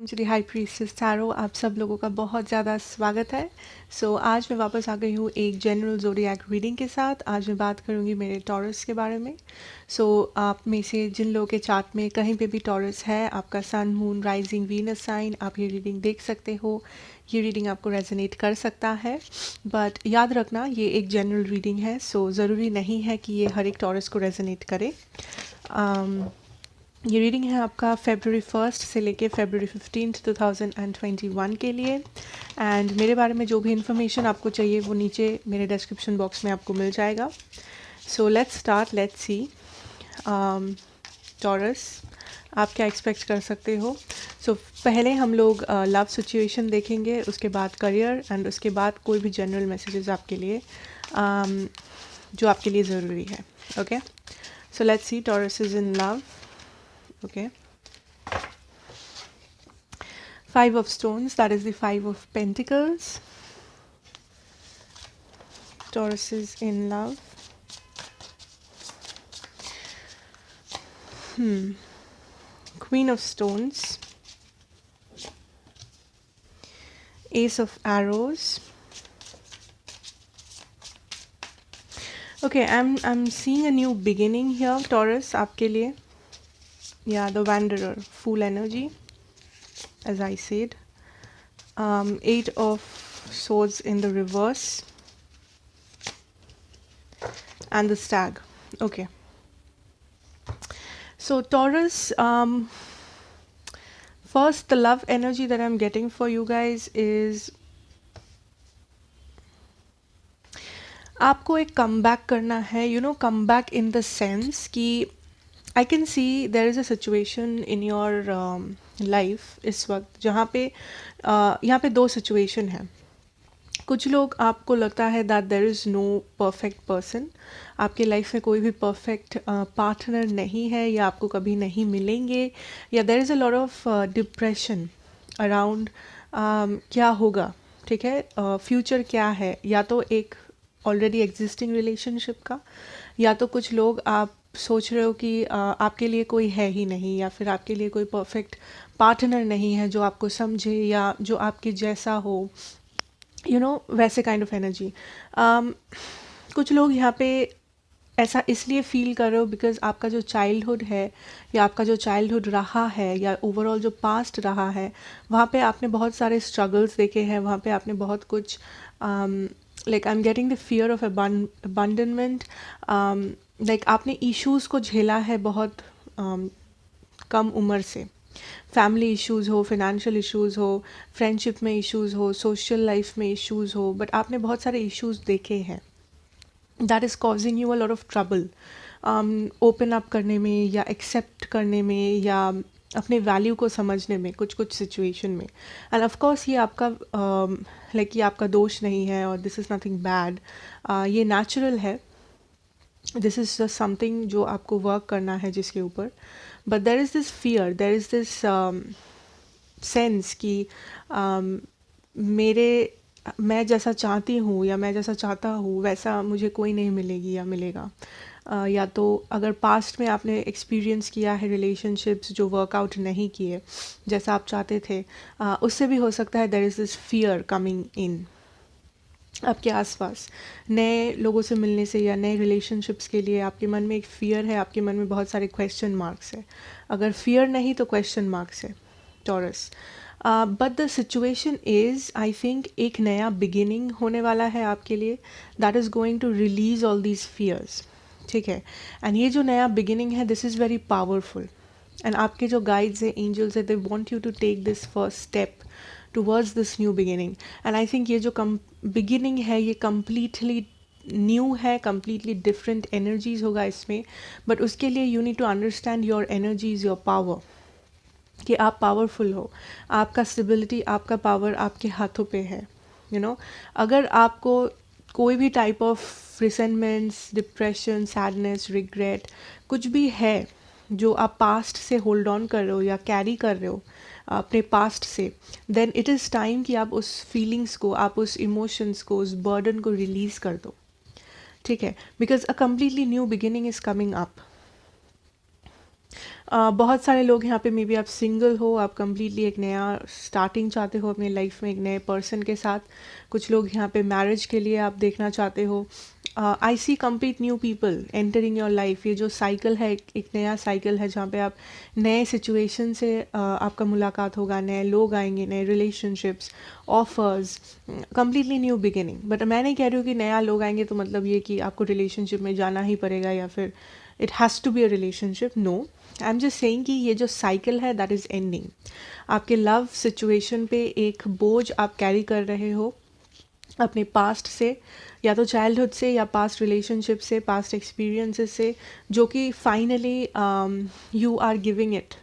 जी high priestess tarot आप सब लोगों का बहुत ज़्यादा स्वागत है। आज मैं वापस आ गई हूँ एक जनरल ज़ोडिएक रीडिंग के साथ। आज मैं बात करूँगी मेरे टॉरस के बारे में। आप में से जिन लोगों के चार्ट में कहीं पे भी टॉरस है, आपका सन, मून, राइजिंग, वीनस साइन, आप ये रीडिंग देख सकते हो। ये रीडिंग आपको रेजोनेट कर सकता है, बट याद रखना ये एक जनरल रीडिंग है, ज़रूरी नहीं है कि ये हर एक टॉरस को रेजोनेट करे। ये रीडिंग है आपका February 1st से लेके February 15th 2021 के लिए। एंड मेरे बारे में जो भी इन्फॉर्मेशन आपको चाहिए वो नीचे मेरे डिस्क्रिप्शन बॉक्स में आपको मिल जाएगा। Let's start, let's see. Taurus, आप क्या एक्सपेक्ट कर सकते हो? पहले हम लोग लव सिचुएशन देखेंगे, उसके बाद करियर, एंड उसके बाद कोई भी जनरल मैसेजेस आपके लिए जो आपके लिए ज़रूरी है। Okay, let's C taurus is in love. Okay, 5 of stones, that is the 5 of pentacles. Taurus is in love. Queen of stones, Ace of arrows. Okay, I'm seeing a new beginning here, Taurus, आपके लिए. Yeah, the wanderer, full energy, as I said. 8 of swords in the reverse, and the stag. Okay, so Taurus, first, the love energy that I'm getting for you guys is आपको एक कम back करना है, come back in the sense कि I can see there is a situation in your life इस वक्त जहाँ पे यहाँ पे दो सिचुएशन है। कुछ लोग, आपको लगता है that there is no perfect person, आपके लाइफ में कोई भी परफेक्ट पार्टनर नहीं है या आपको कभी नहीं मिलेंगे, या देर is a lot of depression around क्या होगा, ठीक है, फ्यूचर क्या है, या तो एक ऑलरेडी एग्जिस्टिंग रिलेशनशिप का, या तो कुछ लोग आप सोच रहे हो कि आपके लिए कोई है ही नहीं, या फिर आपके लिए कोई परफेक्ट पार्टनर नहीं है जो आपको समझे या जो आपके जैसा हो, वैसे काइंड ऑफ एनर्जी। कुछ लोग यहाँ पे ऐसा इसलिए फील कर रहे हो बिकॉज आपका जो चाइल्डहुड है, या आपका जो चाइल्डहुड रहा है, या ओवरऑल जो पास्ट रहा है, वहाँ पे आपने बहुत सारे स्ट्रगल्स देखे हैं, वहाँ पे आपने बहुत कुछ like I am getting the fear of abandonment, like आपने इश्यूज़ को झेला है बहुत कम उम्र से। फैमिली इश्यूज़ हो, फिनेंशियल इश्यूज़ हो, फ्रेंडशिप में इश्यूज़ हो, सोशल लाइफ में इश्यूज़ हो, बट आपने बहुत सारे इश्यूज़ देखे हैं that is causing you a lot of trouble open up करने में, या एक्सेप्ट करने में, या अपने वैल्यू को समझने में कुछ कुछ सिचुएशन में। एंड ऑफ कोर्स ये आपका लाइक ये आपका दोष नहीं है, और दिस इज़ नथिंग बैड, ये नेचुरल है, दिस इज़ जस्ट समथिंग जो आपको वर्क करना है जिसके ऊपर। But there is this fear, there is this sense कि मैं जैसा चाहती हूँ या मैं जैसा चाहता हूँ वैसा मुझे कोई नहीं मिलेगी या मिलेगा। या तो अगर पास्ट में आपने एक्सपीरियंस किया है रिलेशनशिप्स जो वर्कआउट नहीं किए जैसा आप चाहते थे, उससे भी हो सकता है there is this fear coming in आपके आसपास। नए लोगों से मिलने से या नए रिलेशनशिप्स के लिए आपके मन में एक फ़ियर है, आपके मन में बहुत सारे क्वेश्चन मार्क्स है। अगर फियर नहीं तो क्वेश्चन मार्क्स है Taurus. But the situation is, I think एक नया बिगिनिंग होने वाला है आपके लिए, that is going to release all these fears, ठीक है। एंड ये जो नया बिगिनिंग है, this is very powerful, and आपके जो गाइड्स हैं, एंजल्स है, they want you to take this first step towards this new beginning. And I think ये जो बिगिनिंग है ये कम्प्लीटली न्यू है, कम्प्लीटली डिफरेंट एनर्जीज होगा इसमें, बट उसके लिए you need to understand your energies, your power, कि आप पावरफुल हो, आपका स्टेबिलिटी, आपका पावर आपके हाथों पे है। अगर आपको कोई भी type of resentments, depression, sadness, regret कुछ भी है जो आप पास्ट से होल्ड ऑन कर रहे हो या कैरी कर रहे हो अपने पास्ट से, देन इट इज़ टाइम कि आप उस फीलिंग्स को, आप उस इमोशंस को, उस बर्डन को रिलीज़ कर दो, ठीक है। Because a completely new beginning is coming up. बहुत सारे लोग यहाँ पे मे बी आप सिंगल हो, आप कम्प्लीटली एक नया स्टार्टिंग चाहते हो अपने लाइफ में एक नए पर्सन के साथ। कुछ लोग यहाँ पे मैरिज के लिए आप देखना चाहते हो। I see complete new people entering your life. ये जो साइकिल है एक नया साइकिल है जहाँ पे आप नए सिचुएशन से आपका मुलाकात होगा, नए लोग आएंगे, नए relationships, offers, completely new beginning. But मैं नहीं कह रही हूँ कि नया लोग आएंगे तो मतलब ये कि आपको रिलेशनशिप में जाना ही पड़ेगा या फिर it has to be a relationship. No, I am just saying कि ये जो साइकिल है दैट इज़ एंडिंग। आपके लव सिचुएशन पे एक बोझ आप कैरी कर रहे हो अपने पास्ट से, या तो चाइल्डहुड से या पास्ट रिलेशनशिप से, पास्ट एक्सपीरियंसेस से, जो कि finally you are giving it,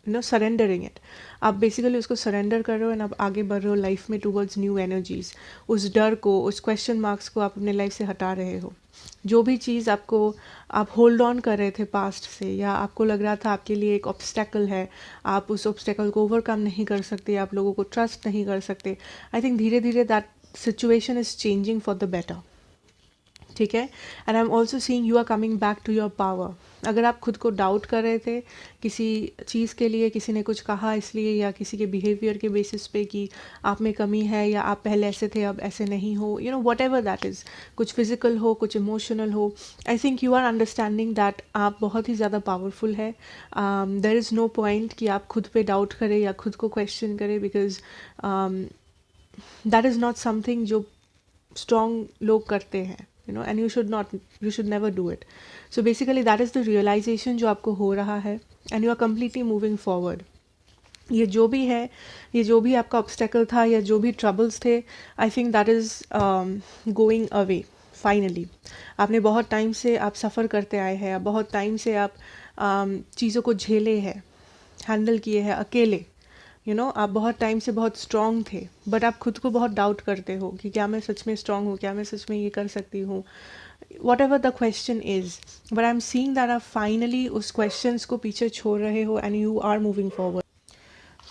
surrendering it. आप बेसिकली उसको सरेंडर कर रहे हो एंड आप आगे बढ़ रहे हो लाइफ में टूवर्ड्स न्यू एनर्जीज। उस डर को, उस क्वेश्चन मार्क्स को आप अपने लाइफ से हटा रहे हो। जो भी चीज़ आपको आप होल्ड ऑन कर रहे थे पास्ट से, या आपको लग रहा था आपके लिए एक ऑब्स्टेकल है, आप उस ऑब्स्टेकल को ओवरकम नहीं कर सकते, आप लोगों को ट्रस्ट नहीं कर सकते, आई थिंक धीरे धीरे that situation is changing for the better. ठीक है। And I am also seeing you are coming back to your power. अगर आप खुद को डाउट कर रहे थे किसी चीज़ के लिए, किसी ने कुछ कहा इसलिए, या किसी के बिहेवियर के बेसिस पे कि आप में कमी है, या आप पहले ऐसे थे अब ऐसे नहीं हो, you know whatever that is, कुछ फिजिकल हो, कुछ इमोशनल हो, I think you are understanding that आप बहुत ही ज़्यादा पावरफुल है। देर इज़ नो पॉइंट कि आप खुद पे डाउट करें या खुद को क्वेश्चन करें, because that is not something जो स्ट्रॉन्ग लोग करते हैं, and you should never do it. So basically that is the realization जो आपको हो रहा है, and you are completely moving forward. ये जो भी है, ये जो भी आपका ऑब्स्टेकल था या जो भी ट्रबल्स थे, आई think that is going away finally. आपने बहुत टाइम से आप सफ़र करते आए हैं, बहुत टाइम से आप चीज़ों को झेले हैं, हैंडल किए हैं अकेले। आप बहुत टाइम से बहुत स्ट्रॉन्ग थे, बट आप खुद को बहुत डाउट करते हो कि क्या मैं सच में स्ट्रॉन्ग हूँ, क्या मैं सच में ये कर सकती हूँ, whatever the question is. But I am seeing that आप फाइनली उस क्वेश्चन को पीछे छोड़ रहे हो and you are moving forward.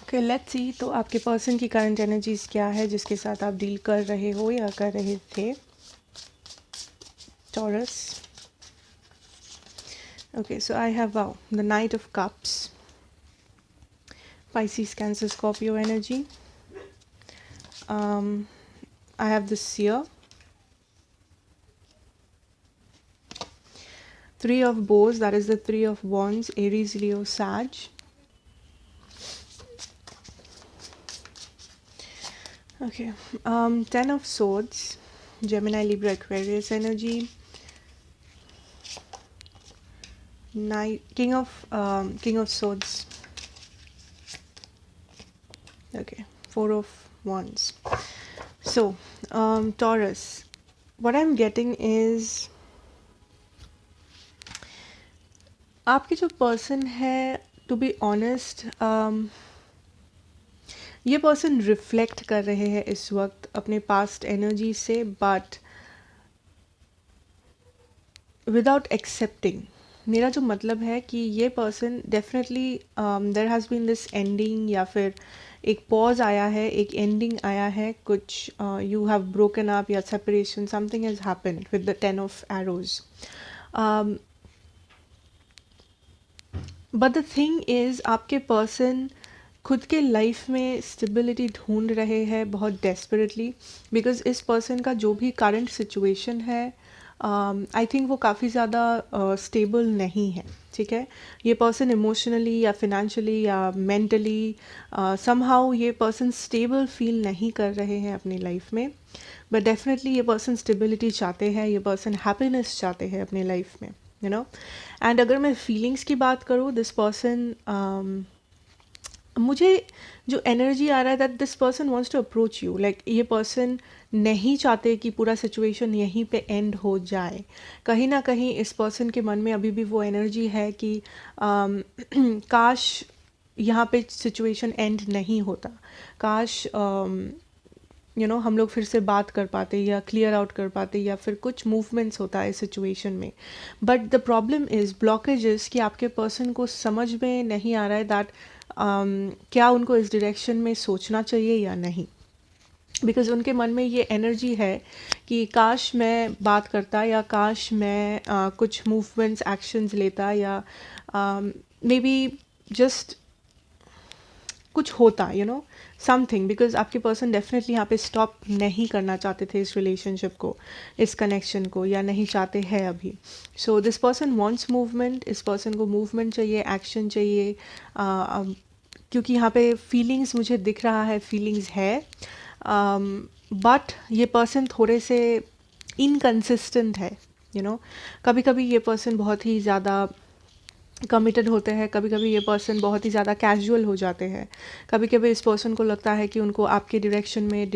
Okay, let's see तो आपके पर्सन की करंट एनर्जीज क्या है जिसके साथ आप डील कर रहे हो या कर रहे थे। Taurus. Okay, so I have the night of cups, Pisces, Cancer, Scorpio energy. I have the Seer, Three of Bows, that is the Three of Wands, Aries, Leo, Sag. Okay, Ten of Swords, Gemini, Libra, Aquarius energy. King of Swords. Okay, Four of Wands. So Taurus, what I'm getting is आपके जो person है, to be honest, ये person reflect कर रहे हैं इस वक्त अपने पास्ट एनर्जी से, बट विदाउट एक्सेप्टिंग। मेरा जो मतलब है कि ये person definitely there has been this ending, या फिर एक पॉज आया है, एक एंडिंग आया है, कुछ यू हैव ब्रोकन अप या separation, something has happened with the 10 of arrows. But the thing is आपके पर्सन खुद के लाइफ में स्टेबिलिटी ढूंढ रहे हैं बहुत डेस्परेटली, बिकॉज इस पर्सन का जो भी करंट सिचुएशन है, आई थिंक वो काफ़ी ज़्यादा स्टेबल नहीं है। ठीक है, ये पर्सन इमोशनली या फिनेंशियली या मेंटली समहाउ ये पर्सन स्टेबल फील नहीं कर रहे हैं अपनी लाइफ में, बट डेफिनेटली ये पर्सन स्टेबिलिटी चाहते हैं, ये पर्सन हैप्पीनेस चाहते हैं अपनी लाइफ में, एंड अगर मैं फीलिंग्स की बात करूँ, दिस पर्सन, मुझे जो एनर्जी आ रहा है that this person wants to approach you, like ये पर्सन नहीं चाहते कि पूरा सिचुएशन यहीं पे एंड हो जाए। कहीं ना कहीं इस पर्सन के मन में अभी भी वो एनर्जी है कि काश यहाँ पे सिचुएशन एंड नहीं होता, काश हम लोग फिर से बात कर पाते या क्लियर आउट कर पाते या फिर कुछ मूवमेंट्स होता है इस सिचुएशन में। But the problem is blockages कि आपके पर्सन को समझ में नहीं आ रहा है दैट क्या उनको इस डायरेक्शन में सोचना चाहिए या नहीं, बिकॉज उनके मन में ये एनर्जी है कि काश मैं बात करता, या काश मैं कुछ मूवमेंट्स एक्शंस लेता, या मे बी जस्ट कुछ होता, समथिंग, बिकॉज आपके पर्सन डेफिनेटली यहाँ पे स्टॉप नहीं करना चाहते थे इस रिलेशनशिप को, इस कनेक्शन को, या नहीं चाहते हैं अभी. So this person wants movement. इस पर्सन को मूवमेंट चाहिए, एक्शन चाहिए, क्योंकि यहाँ पे फीलिंग्स मुझे दिख रहा है, फीलिंग्स है, बट ये पर्सन थोड़े से इनकंसिस्टेंट है. कभी कभी ये पर्सन बहुत ही ज़्यादा कमिटेड होते हैं, कभी कभी ये पर्सन बहुत ही ज़्यादा कैजुअल हो जाते हैं. कभी कभी इस पर्सन को लगता है कि उनको आपके डायरेक्शन में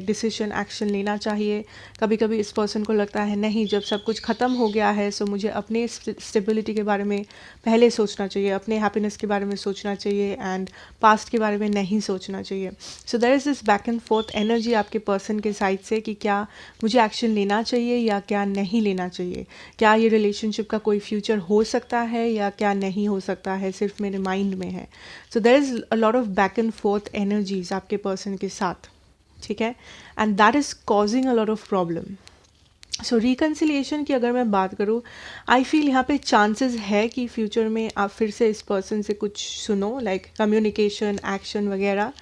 डिसीजन एक्शन लेना चाहिए. कभी कभी इस पर्सन को लगता है नहीं, जब सब कुछ ख़त्म हो गया है सो मुझे अपने स्टेबिलिटी के बारे में पहले सोचना चाहिए, अपने हैप्पीनेस के बारे में सोचना चाहिए, एंड पास्ट के बारे में नहीं सोचना चाहिए. So there is this back and forth energy आपके पर्सन के साइड से कि क्या मुझे एक्शन लेना चाहिए या क्या नहीं लेना चाहिए, क्या ये रिलेशनशिप का कोई फ्यूचर हो सकता है या क्या नहीं हो सकता है, सिर्फ मेरे माइंड में है. So there is a lot of back and forth energies आपके पर्सन के साथ, ठीक है, and that is causing a lot of problem. So reconciliation की अगर मैं बात करूँ, आई फील यहाँ पे चांसेस है कि फ्यूचर में आप फिर से इस पर्सन से कुछ सुनो, लाइक कम्युनिकेशन, एक्शन वगैरह.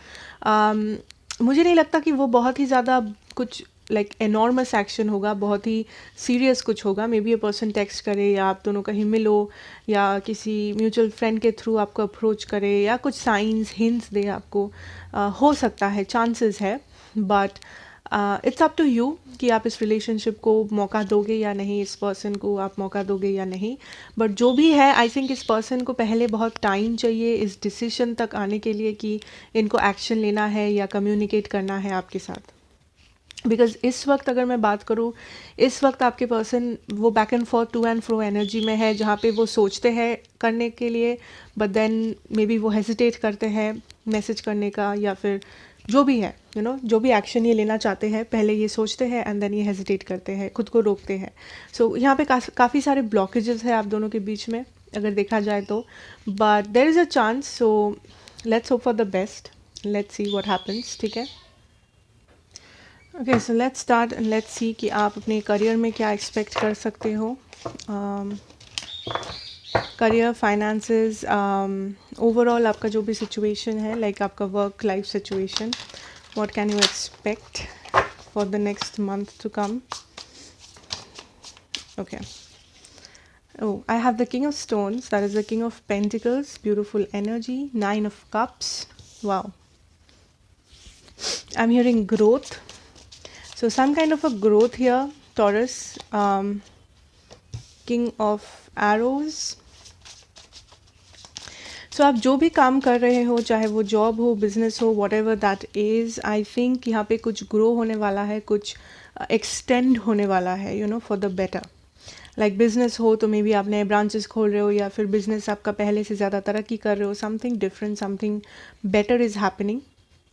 मुझे नहीं लगता कि वो बहुत ही ज़्यादा कुछ लाइक एनॉर्मस एक्शन होगा, बहुत ही सीरियस कुछ होगा. मे बी ये पर्सन टेक्स्ट करे, या आप दोनों कहीं मिलो, या किसी म्यूचुअल फ्रेंड के थ्रू आपको अप्रोच करे, या कुछ साइंस हिंट्स दे आपको. हो सकता है, चांसेस है, but it's up to you कि आप इस रिलेशनशिप को मौका दोगे या नहीं, इस पर्सन को आप मौका दोगे या नहीं. बट जो भी है, आई थिंक इस पर्सन को पहले बहुत टाइम चाहिए इस डिसीजन तक आने के लिए कि इनको एक्शन लेना है या कम्युनिकेट करना है आपके साथ. बिकॉज इस वक्त अगर मैं बात करूँ, इस वक्त आपके पर्सन वो back and forth, to and fro energy में है, जहाँ पे वो सोचते हैं करने के लिए, बट देन मे बी वो हेजिटेट करते हैं मैसेज करने का, या फिर जो भी है, जो भी एक्शन ये लेना चाहते हैं, पहले ये सोचते हैं एंड देन ये हेजिटेट करते हैं, खुद को रोकते हैं. सो यहाँ पे काफ़ी सारे ब्लॉकेजेस हैं आप दोनों के बीच में अगर देखा जाए तो, but there is a chance. So let's hope for the best, let's see what happens, ठीक है. Okay, so let's start and let's see कि आप अपने करियर में क्या एक्सपेक्ट कर सकते हो. करियर, फाइनेंसेस, ओवरऑल आपका जो भी सिचुएशन है, लाइक आपका work life situation, what can you expect for the next month to come. Okay. Oh, I have the King of Stones, that is the King of Pentacles, beautiful energy, Nine of Cups. Wow. I'm hearing growth. So some kind of a growth here, Taurus. King of Arrows. So आप जो भी काम कर रहे हो, चाहे वो job हो, बिजनेस हो, what ever that is, I think यहाँ पे कुछ ग्रो होने वाला है, कुछ एक्सटेंड होने वाला है, for the better. Like business हो तो मे बी आप नए ब्रांचेस खोल रहे हो, या फिर बिजनेस आपका पहले से ज़्यादा तरक्की कर रहे हो, something different, something better is happening.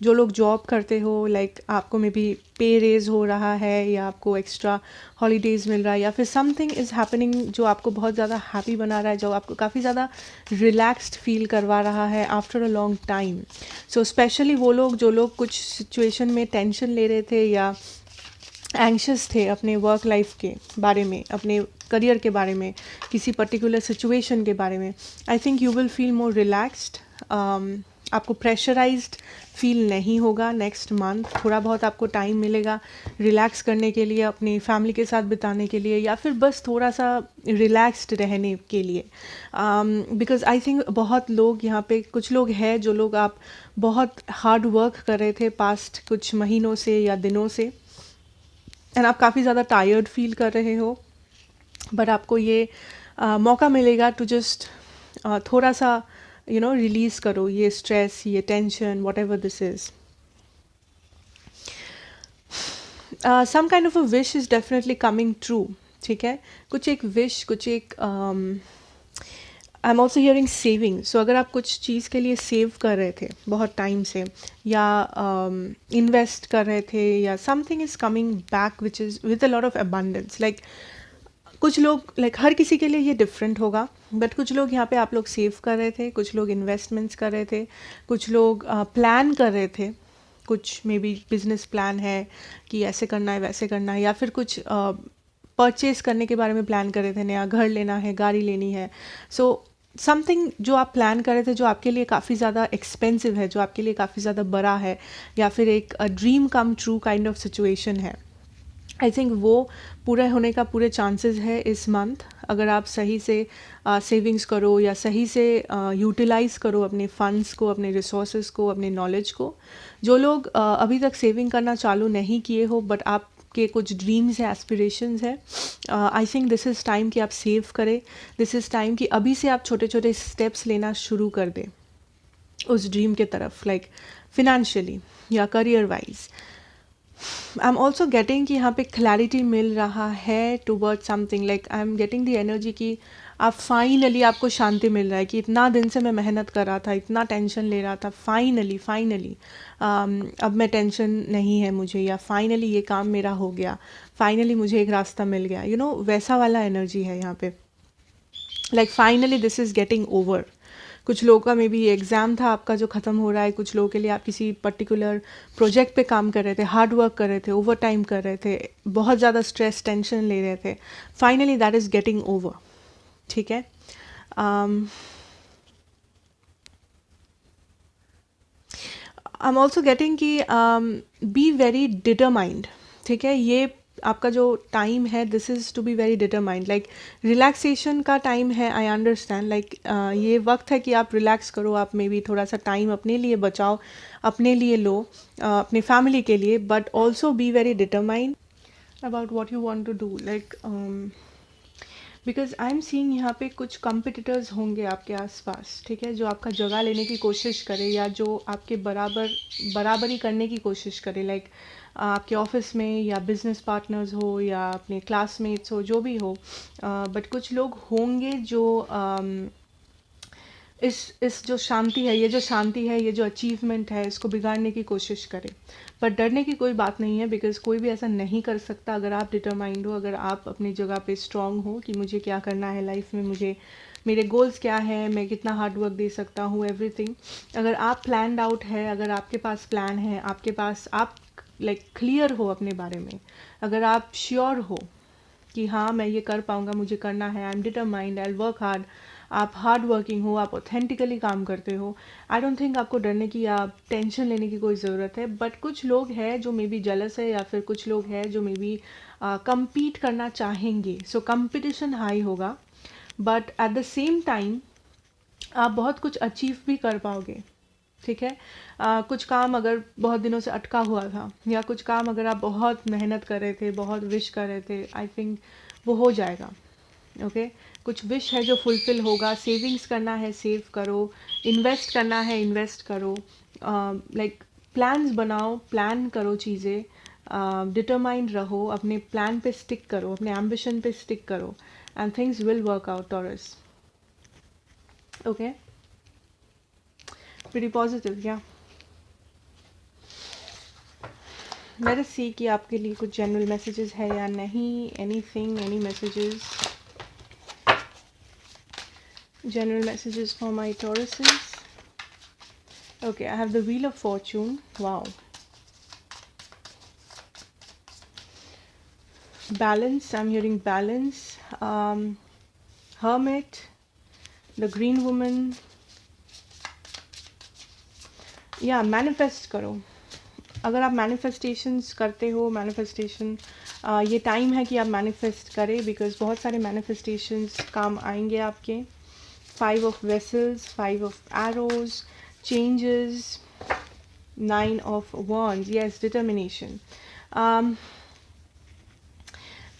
जो लोग जॉब करते हो, लाइक आपको मे बी पे रेज हो रहा है, या आपको एक्स्ट्रा हॉलीडेज़ मिल रहा है, या फिर समथिंग इज़ हैपनिंग जो आपको बहुत ज़्यादा हैप्पी बना रहा है, जो आपको काफ़ी ज़्यादा रिलैक्स्ड फील करवा रहा है after a long time. So specially वो लोग जो लोग कुछ सिचुएशन में टेंशन ले रहे थे या एंग्शियस थे अपने वर्क लाइफ के बारे में, अपने करियर के बारे में, किसी पर्टिकुलर सिचुएशन के बारे में, आई think you will feel more relaxed. आपको प्रेशराइज्ड फील नहीं होगा नेक्स्ट मंथ. थोड़ा बहुत आपको टाइम मिलेगा रिलैक्स करने के लिए, अपनी फैमिली के साथ बिताने के लिए, या फिर बस थोड़ा सा रिलैक्स्ड रहने के लिए. बिकॉज आई थिंक बहुत लोग यहाँ पे, कुछ लोग हैं जो लोग आप बहुत हार्ड वर्क कर रहे थे पास्ट कुछ महीनों से या दिनों से, एंड आप काफ़ी ज़्यादा टायर्ड फील कर रहे हो, बट आपको ये मौका मिलेगा टू जस्ट थोड़ा सा रिलीज़ करो ये स्ट्रेस, ये tension, whatever this is. Some kind of a wish is definitely coming true, ठीक है. कुछ एक विश, कुछ एक I am also hearing saving. So अगर आप कुछ चीज़ के लिए सेव कर रहे थे बहुत टाइम से, या इन्वेस्ट कर रहे थे, या something is coming back which is with a lot of abundance. Like कुछ लोग, लाइक हर किसी के लिए ये डिफरेंट होगा, बट कुछ लोग यहाँ पे आप लोग सेव कर रहे थे, कुछ लोग इन्वेस्टमेंट्स कर रहे थे, कुछ लोग प्लान कर रहे थे, कुछ मे बी बिजनेस प्लान है कि ऐसे करना है, वैसे करना है, या फिर कुछ परचेज करने के बारे में प्लान कर रहे थे, नया घर लेना है, गाड़ी लेनी है. सो समथिंग जो आप प्लान कर रहे थे, जो आपके लिए काफ़ी ज़्यादा एक्सपेंसिव है, जो आपके लिए काफ़ी ज़्यादा बड़ा है, या फिर एक dream come true kind of situation है, आई थिंक वो पूरा होने का पूरे चांसेस है इस मंथ, अगर आप सही से सेविंग्स करो या सही से यूटिलाइज़ करो अपने फंड्स को, अपने रिसोर्सेज को, अपने नॉलेज को। जो लोग अभी तक सेविंग करना चालू नहीं किए हो बट आपके कुछ ड्रीम्स हैं, एस्पिरेशंस हैं, I think this is time कि आप सेव करें। दिस इज़ टाइम कि अभी से आप छोटे छोटे स्टेप्स लेना शुरू कर दें उस ड्रीम के तरफ, लाइक फिनेंशियली या career wise. I am also getting कि यहाँ पे क्लैरिटी मिल रहा है toward something, like I am getting the energy कि आप फाइनली, आपको शांति मिल रहा है कि इतना दिन से मैं मेहनत कर रहा था, इतना टेंशन ले रहा था, फाइनली अब मैं टेंशन नहीं है मुझे, या फाइनली ये काम मेरा हो गया, फाइनली मुझे एक रास्ता मिल गया, यू नो वैसा वाला एनर्जी है यहाँ पे। Like finally this is getting over. कुछ लोगों का मे बी ये एग्ज़ाम था आपका जो ख़त्म हो रहा है, कुछ लोगों के लिए आप किसी पर्टिकुलर प्रोजेक्ट पे काम कर रहे थे, हार्ड वर्क कर रहे थे, ओवर टाइम कर रहे थे, बहुत ज़्यादा स्ट्रेस टेंशन ले रहे थे, finally that is getting over. ठीक है। आई एम ऑल्सो गेटिंग कि बी वेरी डिटरमाइंड। ठीक है, ये आपका जो टाइम है, this is to be very determined, like relaxation का टाइम है, आई अंडरस्टैंड, लाइक ये वक्त है कि आप रिलैक्स करो, आप मे बी थोड़ा सा टाइम अपने लिए बचाओ, अपने लिए लो, अपने फैमिली के लिए, but also be very determined about what you want to do, like because I am seeing यहाँ पे कुछ कॉम्पिटिटर्स होंगे आपके आसपास। ठीक है, जो आपका जगह लेने की कोशिश करे, या जो आपके बराबरी करने की कोशिश करे, लाइक आपके ऑफिस में, या बिजनेस पार्टनर्स हो, या अपने क्लासमेट्स हो, जो भी हो, बट कुछ लोग होंगे जो इस जो शांति है, ये जो शांति है, ये जो अचीवमेंट है, इसको बिगाड़ने की कोशिश करें। पर डरने की कोई बात नहीं है, बिकॉज कोई भी ऐसा नहीं कर सकता अगर आप डिटरमाइंड हो, अगर आप अपनी जगह पे स्ट्रांग हो कि मुझे क्या करना है लाइफ में, मुझे मेरे गोल्स क्या है, मैं कितना हार्ड वर्क दे सकता हूँ, एवरीथिंग। अगर आप प्लान्ड आउट है, अगर आपके पास प्लान है, आपके पास आप लाइक क्लियर हो अपने बारे में, अगर आप श्योर हो कि हाँ मैं ये कर पाऊँगा, मुझे करना है, I M determined, I work hard, आप हार्ड वर्किंग हो, आप ऑथेंटिकली काम करते हो, आई डोंट थिंक आपको डरने की या टेंशन लेने की कोई ज़रूरत है। बट कुछ लोग हैं जो मे बी जेलस है, या फिर कुछ लोग हैं जो मे बी कम्पीट करना चाहेंगे, सो कंपटीशन हाई होगा, but at the same time आप बहुत कुछ अचीव भी कर पाओगे। ठीक है, कुछ काम अगर बहुत दिनों से अटका हुआ था, या कुछ काम अगर आप बहुत मेहनत कर रहे थे, बहुत विश कर रहे थे, आई थिंक वो हो जाएगा। ओके, कुछ विश है जो फुलफिल होगा। सेविंग्स करना है, सेव करो, इन्वेस्ट करना है, इन्वेस्ट करो, लाइक प्लान्स बनाओ, प्लान करो चीज़ें, डिटरमाइंड रहो, अपने प्लान पे स्टिक करो, अपने एम्बिशन पे स्टिक करो, and things will work out, taurus. Okay, pretty positive, या लेट अस सी कि आपके लिए कुछ जनरल मैसेजेस है या नहीं। Anything, any messages, general messages for my Tauruses. Okay, I have the Wheel of Fortune. Wow. Balance, I'm hearing balance. Hermit, the Green Woman. Yeah, manifest करो। अगर आप मैनिफेस्टेशंस करते हो, मैनिफेस्टेशन ये टाइम है कि आप मैनिफेस्ट करें, बिकॉज बहुत सारे मैनिफेस्टेशंस काम आएंगे आपके। 5 of Vessels, 5 of Arrows, Changes, 9 of Wands, yes, determination.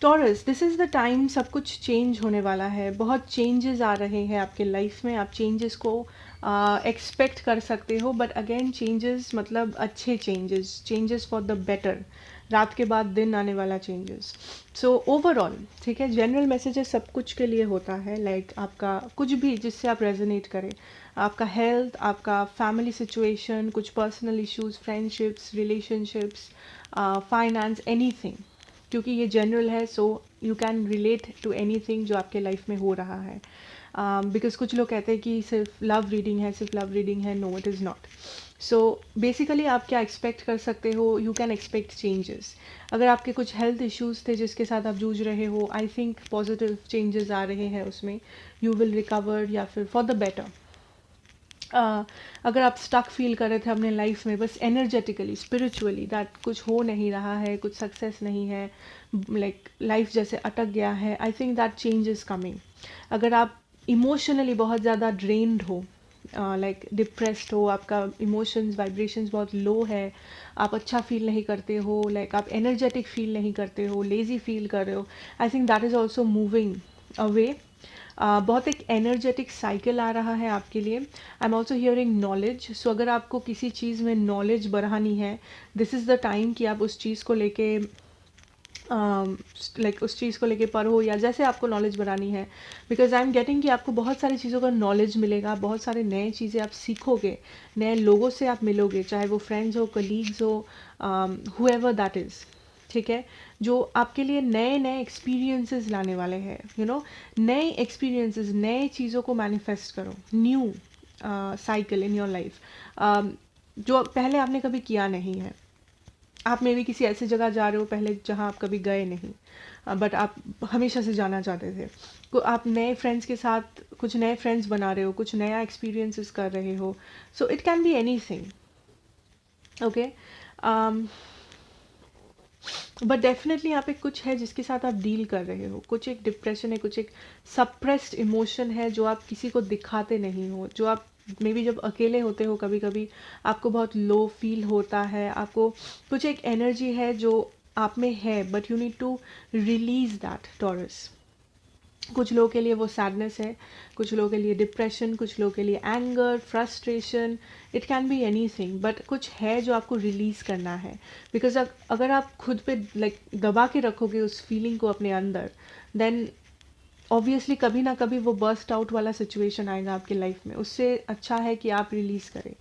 Taurus, this is the time, सब कुछ चेंज होने वाला है, बहुत चेंजेस आ रहे हैं आपके लाइफ में, आप चेंजेस को एक्सपेक्ट कर सकते हो, बट अगेन चेंजेस मतलब अच्छे changes, changes for the better, रात के बाद दिन आने वाला चेंजेस। सो ओवरऑल, ठीक है, जनरल मैसेजेस सब कुछ के लिए होता है, लाइक आपका कुछ भी जिससे आप रेजोनेट करें, आपका हेल्थ, आपका फैमिली सिचुएशन, कुछ personal issues, friendships, relationships, finance, anything, क्योंकि ये जनरल है, so you can relate to anything जो आपके लाइफ में हो रहा है। बिकॉज कुछ लोग कहते हैं कि सिर्फ लव रीडिंग है, सिर्फ लव रीडिंग है, no it is not. So basically आप क्या एक्सपेक्ट कर सकते हो, यू कैन एक्सपेक्ट चेंजेस। अगर आपके कुछ हेल्थ इश्यूज थे जिसके साथ आप जूझ रहे हो, आई थिंक पॉजिटिव चेंजेस आ रहे हैं उसमें, यू विल रिकवर या फिर फॉर द बेटर। अगर आप स्टक फील कर रहे थे अपने लाइफ में, बस एनर्जेटिकली स्पिरिचुअली दैट कुछ हो नहीं रहा है, कुछ सक्सेस नहीं है, लाइक लाइफ जैसे अटक गया है, आई think that change is coming. अगर आप इमोशनली बहुत ज़्यादा ड्रेन्ड हो, लाइक डिप्रेस्ड हो, आपका इमोशंस वाइब्रेशंस बहुत लो है, आप अच्छा फील नहीं करते हो, लाइक आप एनर्जेटिक फील नहीं करते हो, लेज़ी फील कर रहे हो, I think that is also moving away. बहुत एक एनर्जेटिक साइकिल आ रहा है आपके लिए। I am also hearing knowledge. So अगर आपको किसी चीज़ में नॉलेज बढ़ानी है, दिस इज़ द टाइम कि आप उस चीज़ को लेके लाइक उस चीज़ को लेके पढ़ो, या जैसे आपको नॉलेज बढ़ानी है। बिकॉज आई एम गेटिंग कि आपको बहुत सारी चीज़ों का नॉलेज मिलेगा, बहुत सारे नए चीज़ें आप सीखोगे, नए लोगों से आप मिलोगे, चाहे वो फ्रेंड्स हो, कलीग्स हो, हुएवर दैट इज़, ठीक है, जो आपके लिए नए नए एक्सपीरियंसेस लाने वाले हैं, नए एक्सपीरियंसेस, नए चीज़ों को मैनिफेस्ट करो, new cycle in your life, जो पहले आपने कभी किया नहीं है। आप मे भी किसी ऐसी जगह जा रहे हो पहले जहाँ आप कभी गए नहीं, बट आप हमेशा से जाना चाहते थे। आप नए फ्रेंड्स के साथ कुछ नए फ्रेंड्स बना रहे हो, कुछ नया एक्सपीरियंसेस कर रहे हो। So it can be any thing, okay. But definitely यहाँ पे कुछ है जिसके साथ आप डील कर रहे हो, कुछ एक डिप्रेशन है, कुछ एक सप्रेस्ड इमोशन है जो आप किसी को दिखाते नहीं हो, जो आप मे बी जब अकेले होते हो कभी कभी आपको बहुत लो फील होता है, आपको कुछ एक एनर्जी है जो आप में है, but you need to release that, Taurus. कुछ लोगों के लिए वो सैडनेस है, कुछ लोगों के लिए डिप्रेशन, कुछ लोगों के लिए anger, frustration, it can be any thing, but कुछ है जो आपको रिलीज़ करना है। बिकॉज अगर आप खुद पे लाइक दबा के रखोगे उस फीलिंग को अपने अंदर, देन ऑब्वियसली कभी ना कभी वो बर्स्ट आउट वाला सिचुएशन आएगा आपकी लाइफ में। उससे अच्छा है कि आप रिलीज़ करें,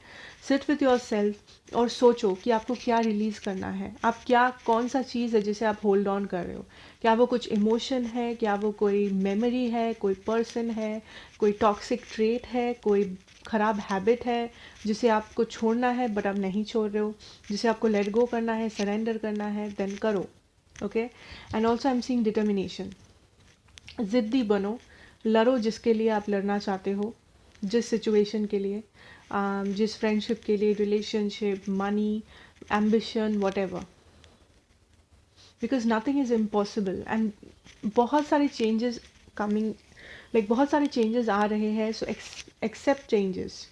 सिट विथ योर सेल्फ और सोचो कि आपको क्या रिलीज़ करना है। आप क्या, कौन सा चीज़ है जिसे आप होल्ड ऑन कर रहे हो? क्या वो कुछ इमोशन है, क्या वो कोई मेमोरी है, कोई पर्सन है, कोई टॉक्सिक ट्रेट है, कोई ख़राब हैबिट है जिसे आपको छोड़ना है बट आप नहीं छोड़ रहे हो, जिसे आपको लेट गो करना है, सरेंडर करना है, देन करो, okay. And also I am seeing determination. ज़िद्दी बनो, लड़ो जिसके लिए आप लड़ना चाहते हो, जिस सिचुएशन के लिए, जिस फ्रेंडशिप के लिए, relationship, money, ambition, what ever, because nothing is impossible. And बहुत सारे चेंजेस कमिंग, लाइक बहुत सारे चेंजेस आ रहे हैं, so accept changes,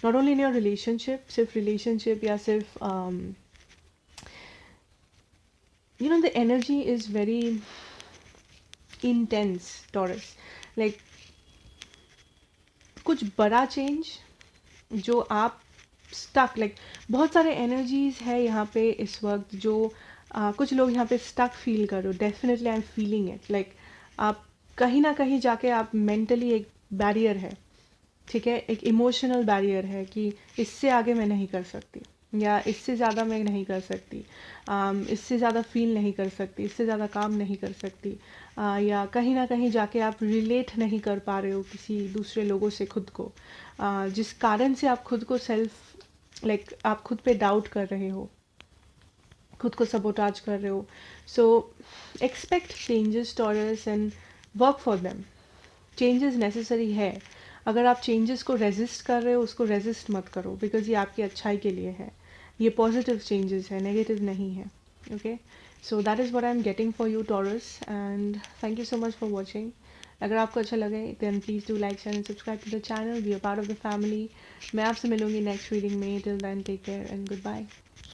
not only in your relationship, सिर्फ रिलेशनशिप या सिर्फ the energy is very intense, Taurus, like कुछ बड़ा चेंज जो आप स्टक, लाइक बहुत सारे एनर्जीज है यहाँ पे इस वक्त, जो कुछ लोग यहाँ पे स्टक फील कर रहे हो। Definitely I am feeling it, like आप कहीं ना कहीं जाके आप मेंटली एक बैरियर है, ठीक है, एक इमोशनल बैरियर है कि इससे आगे मैं नहीं कर सकती, या इससे ज़्यादा मैं नहीं कर सकती, इससे ज़्यादा फील नहीं कर सकती, इससे ज़्यादा काम नहीं कर सकती, या कहीं ना कहीं जाके आप रिलेट नहीं कर पा रहे हो किसी दूसरे लोगों से खुद को, जिस कारण से आप खुद को सेल्फ, लाइक आप खुद पे डाउट कर रहे हो, खुद को सबोटाज कर रहे हो। So expect changes, Taurus, and work for them. Changes necessary है। अगर आप चेंजेस को रेजिस्ट कर रहे हो, उसको रेजिस्ट मत करो, बिकॉज ये आपकी अच्छाई के लिए है, ये पॉजिटिव चेंजेस है, नेगेटिव नहीं है, okay. So that is what I am getting for you, Taurus, and thank you so much for watching. अगर आपको अच्छा लगे then please do like, share and subscribe to the channel, be a part of the family. मैं आपसे मिलूंगी next reading में। Till then take care and good bye.